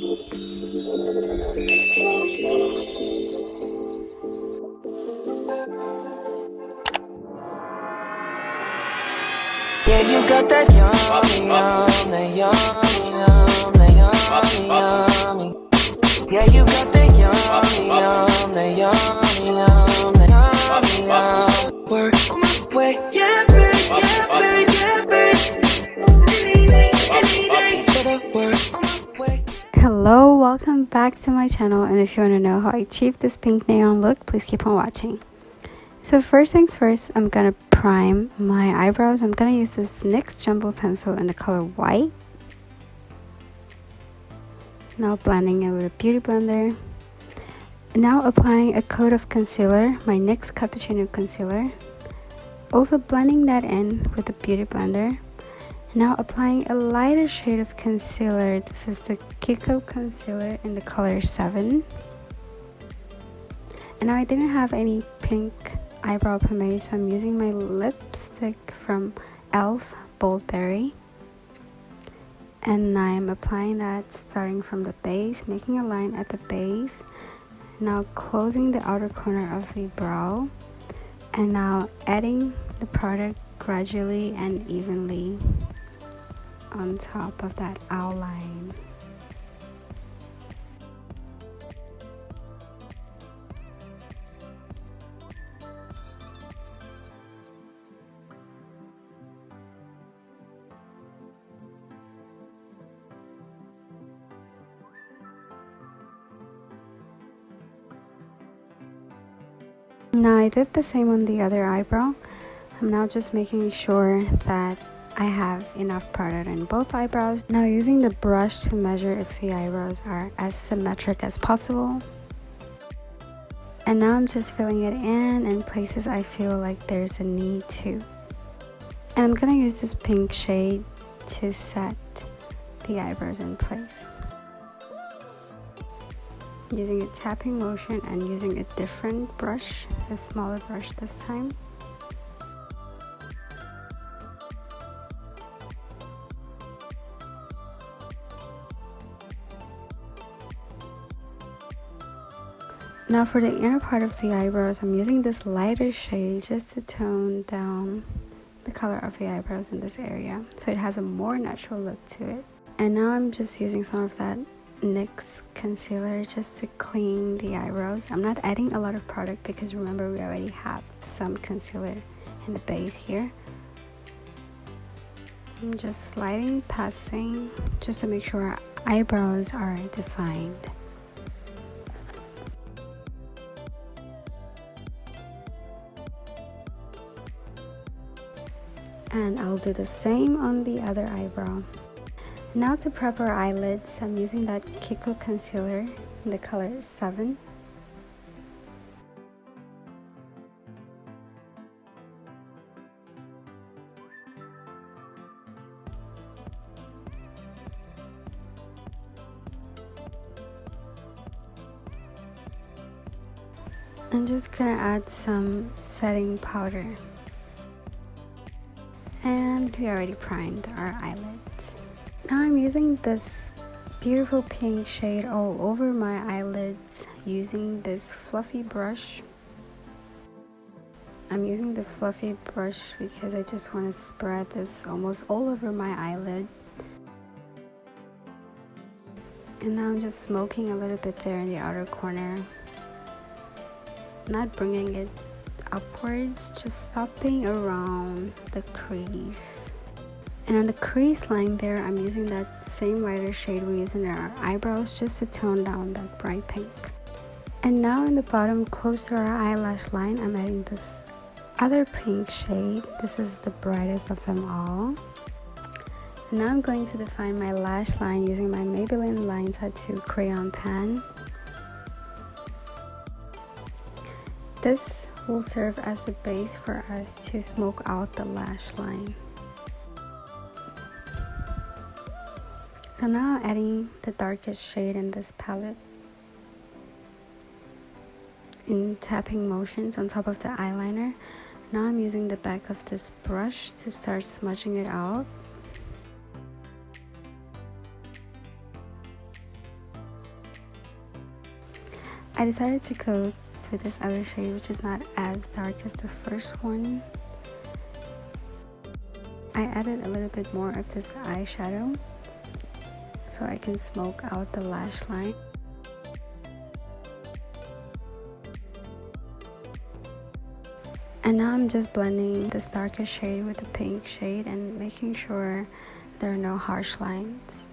Yeah, you got that yummy, yum, that yummy, yum, that yummy, yummy. Yeah, you got that yummy, yum, that yummy, yum, that yummy, yum. Work on my way, yeah, babe, yeah, babe, yeah, babe. Any day, better work on my way. Hello, welcome back to my channel, and if you want to know how I achieved this pink neon look, please keep on watching. So first things first, I'm gonna prime my eyebrows. I'm gonna use this NYX Jumbo pencil in the color white. Now blending it with a beauty blender. Now applying a coat of concealer, my NYX Cappuccino concealer. Also blending that in with a beauty blender. Now applying a lighter shade of concealer. This is the Kiko concealer in the color 7. And now I didn't have any pink eyebrow pomade, so I'm using my lipstick from e.l.f. Bold Berry. And I'm applying that starting from the base, making a line at the base. Now closing the outer corner of the brow. And now adding the product gradually and evenly on top of that outline. Now I did the same on the other eyebrow. I'm now just making sure that I have enough product in both eyebrows. Now using the brush to measure if the eyebrows are as symmetric as possible. And now I'm just filling it in places I feel like there's a need to. And I'm gonna use this pink shade to set the eyebrows in place. Using a tapping motion and using a different brush, a smaller brush this time. Now for the inner part of the eyebrows, I'm using this lighter shade just to tone down the color of the eyebrows in this area, so it has a more natural look to it. And now I'm just using some of that NYX concealer just to clean the eyebrows. I'm not adding a lot of product because remember we already have some concealer in the base here. I'm just sliding, passing, just to make sure our eyebrows are defined. And I'll do the same on the other eyebrow. Now to prep our eyelids, I'm using that Kiko concealer in the color 7. I'm just gonna add some setting powder. And we already primed our eyelids. Now I'm using this beautiful pink shade all over my eyelids using this fluffy brush. I'm using the fluffy brush because I just want to spread this almost all over my eyelid. And now I'm just smoking a little bit there in the outer corner. Not bringing it upwards, just stopping around the crease. And on the crease line there, I'm using that same lighter shade we use in our eyebrows just to tone down that bright pink. And now in the bottom, close to our eyelash line, I'm adding this other pink shade. This is the brightest of them all. And now I'm going to define my lash line using my Maybelline Line Tattoo crayon pan. This will serve as the base for us to smoke out the lash line. So now I'm adding the darkest shade in this palette in tapping motions on top of the eyeliner. Now I'm using the back of this brush to start smudging it out. I decided to go with this other shade, which is not as dark as the first one. I added a little bit more of this eyeshadow so I can smoke out the lash line. And now I'm just blending this darker shade with the pink shade and making sure there are no harsh lines.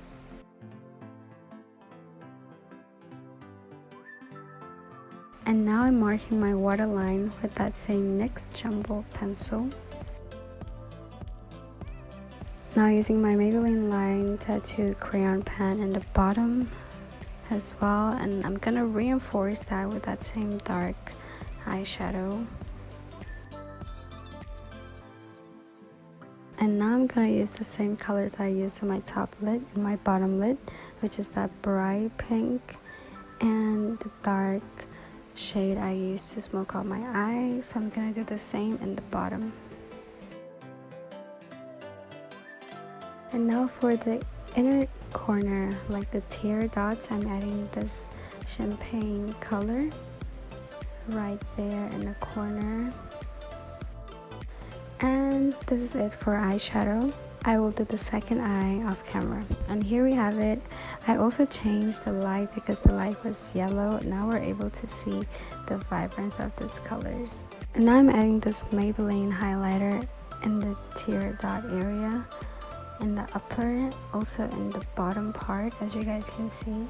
And now I'm marking my waterline with that same NYX Jumbo pencil. Now using my Maybelline Line Tattoo crayon pen in the bottom as well, and I'm gonna reinforce that with that same dark eyeshadow. And now I'm gonna use the same colors I used in my top lid and my bottom lid, which is that bright pink and the dark shade I used to smoke out my eyes. So I'm gonna do the same in the bottom. And now for the inner corner, like the tear dots, I'm adding this champagne color right there in the corner. And this is it for eyeshadow. I will do the second eye off camera. And here we have it. I also changed the light because the light was yellow. Now we're able to see the vibrance of these colors. And now I'm adding this Maybelline highlighter in the tear dot area, in the upper, also in the bottom part, as you guys can see.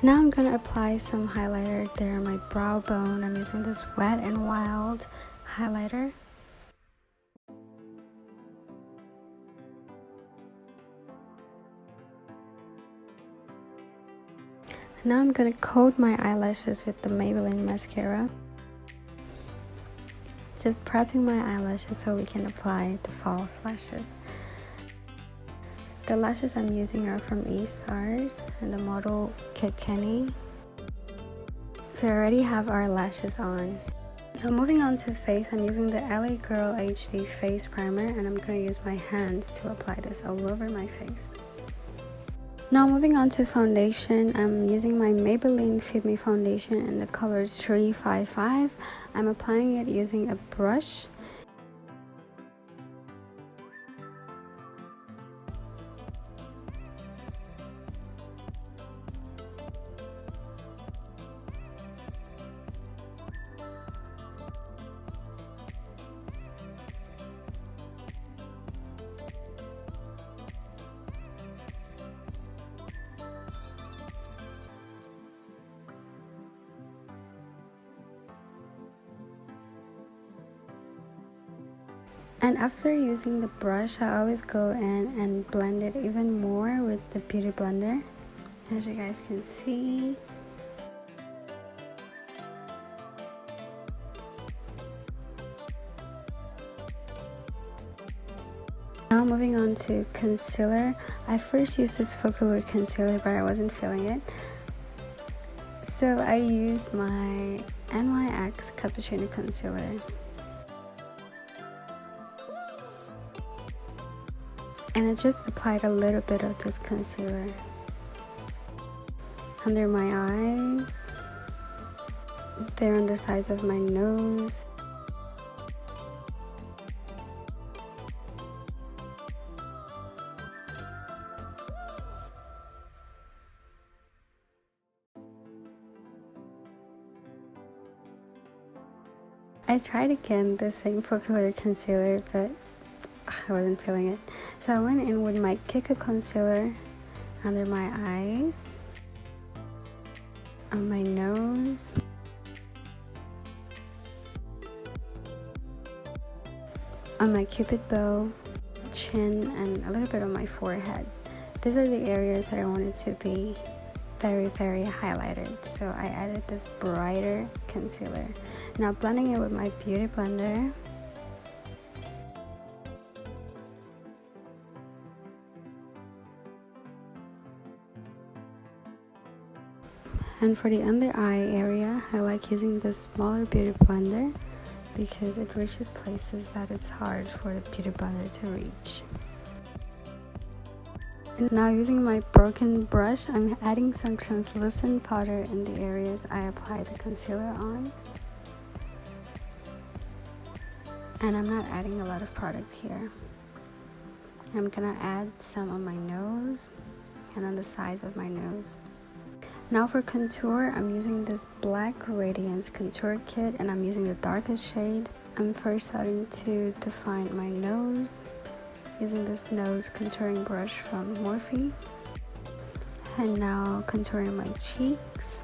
Now I'm gonna apply some highlighter there on my brow bone. I'm using this Wet n Wild highlighter. Now I'm gonna coat my eyelashes with the Maybelline mascara. Just prepping my eyelashes so we can apply the false lashes. The lashes I'm using are from E-Stars and the model Kit Kenny. So I already have our lashes on. Now moving on to face, I'm using the LA Girl HD Face Primer, and I'm going to use my hands to apply this all over my face. Now moving on to foundation, I'm using my Maybelline Fitme foundation in the color 355. I'm applying it using a brush. And after using the brush, I always go in and blend it even more with the beauty blender, as you guys can see. Now moving on to concealer. I first used this Focalure concealer, but I wasn't feeling it. So I used my NYX Cappuccino concealer. And I just applied a little bit of this concealer under my eyes, there on the sides of my nose, I tried again the same Focalure concealer, but I wasn't feeling it. So I went in with my Kiko concealer under my eyes, on my nose, on my cupid bow, chin, and a little bit on my forehead. These are the areas that I wanted to be very highlighted, so I added this brighter concealer. Now blending it with my beauty blender. And for the under eye area, I like using this smaller beauty blender because it reaches places that it's hard for the beauty blender to reach. And now using my broken brush, I'm adding some translucent powder in the areas I apply the concealer on. And I'm not adding a lot of product here. I'm gonna add some on my nose and on the sides of my nose. Now for contour, I'm using this Black Radiance Contour Kit and I'm using the darkest shade. I'm first starting to define my nose using this nose contouring brush from Morphe. And now contouring my cheeks.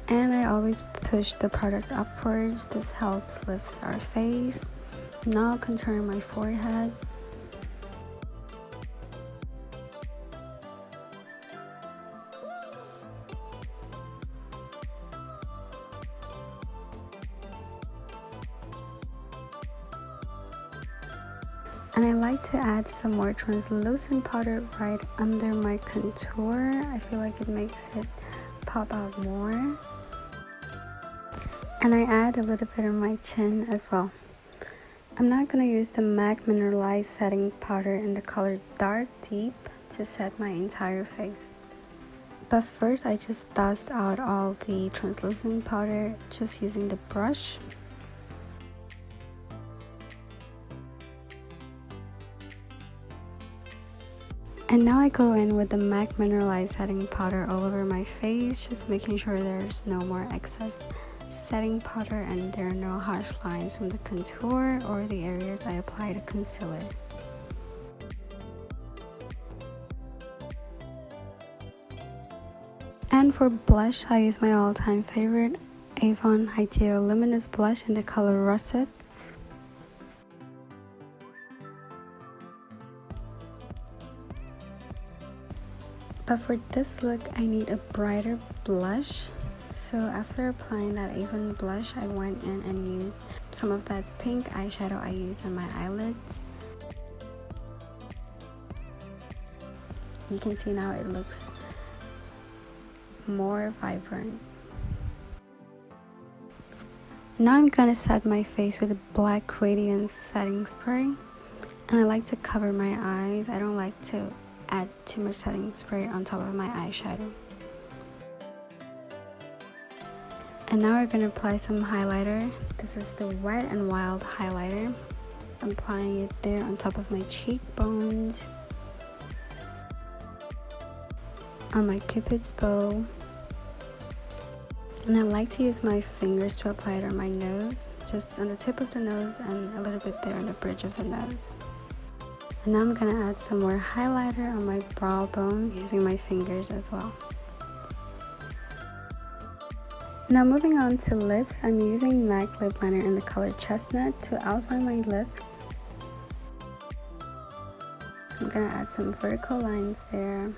And I always push the product upwards. This helps lift our face. Now contouring my forehead. And I like to add some more translucent powder right under my contour. I feel like it makes it pop out more. And I add a little bit on my chin as well. I'm not going to use the MAC Mineralized Setting Powder in the color Dark Deep to set my entire face. But first I just dust out all the translucent powder just using the brush. And now I go in with the MAC Mineralized Setting Powder all over my face, just making sure there's no more excess setting powder and there are no harsh lines from the contour or the areas I apply the concealer. And for blush, I use my all-time favorite Avon Hydeo Luminous Blush in the color Russet. But for this look, I need a brighter blush. So after applying that Avon blush, I went in and used some of that pink eyeshadow I use on my eyelids. You can see now it looks more vibrant. Now I'm gonna set my face with a Black Radiance setting spray. And I like to cover my eyes. I don't like to add too much setting spray on top of my eyeshadow. And now we're going to apply some highlighter. This is the Wet n Wild highlighter. I'm applying it there on top of my cheekbones, on my cupid's bow. And I like to use my fingers to apply it on my nose, just on the tip of the nose and a little bit there on the bridge of the nose. And now I'm going to add some more highlighter on my brow bone using my fingers as well. Now moving on to lips, I'm using MAC lip liner in the color Chestnut to outline my lips. I'm going to add some vertical lines there.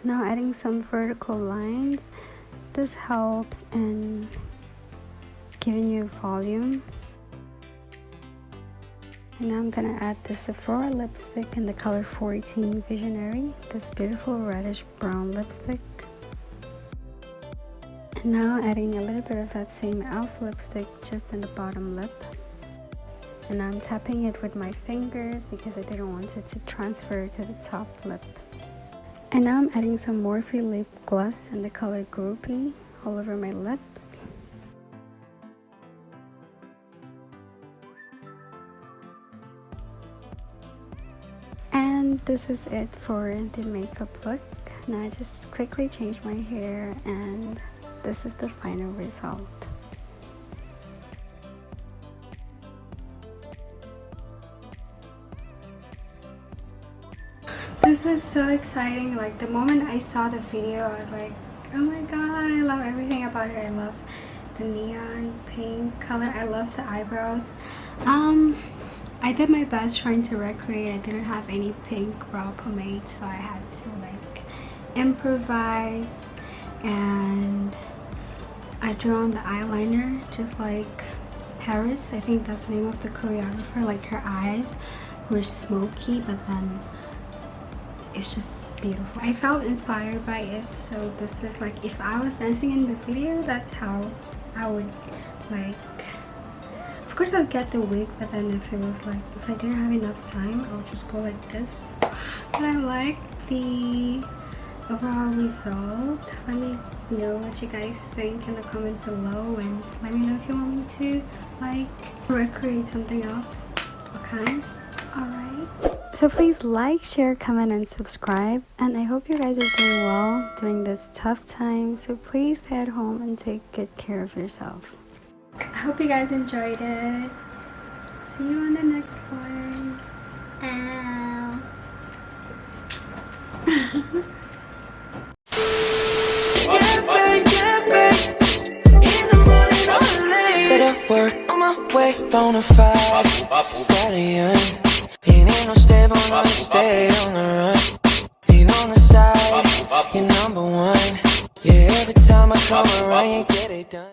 Now adding some vertical lines. This helps in giving you volume. And now I'm gonna add the Sephora lipstick in the color 14 Visionary, this beautiful reddish brown lipstick. And now adding a little bit of that same e.l.f. lipstick just in the bottom lip. And I'm tapping it with my fingers because I didn't want it to transfer to the top lip. And now I'm adding some Morphe lip gloss in the color Groupie all over my lips. And this is it for the makeup look. Now I just quickly changed my hair and this is the final result. This was so exciting. Like the moment I saw the video, I was like, oh my god, I love everything about her. I love the neon pink color. I love the eyebrows. I did my best trying to recreate. I didn't have any pink brow pomade, so I had to like improvise, and I drew on the eyeliner just like Parris. I think that's the name of the choreographer. Like her eyes were smoky, but then it's just beautiful. I felt inspired by it, so this is like, if I was dancing in the video, that's how I would like. Of course I'll get the wig, but then if it was like, if I didn't have enough time, I'll just go like this. But I like the overall result. Let me know what you guys think in the comment below, and let me know if you want me to like recreate something else. Okay, all right, so please like, share, comment, and subscribe, and I hope you guys are doing well during this tough time. So please stay at home and take good care of yourself. I hope you guys enjoyed it. See you on the next one. Ow. Said I work on my way, bonafide stallion. Ain't no stable, no stay on the run. Ain't on the side, you're number one. Yeah, every time I come around, you get it done.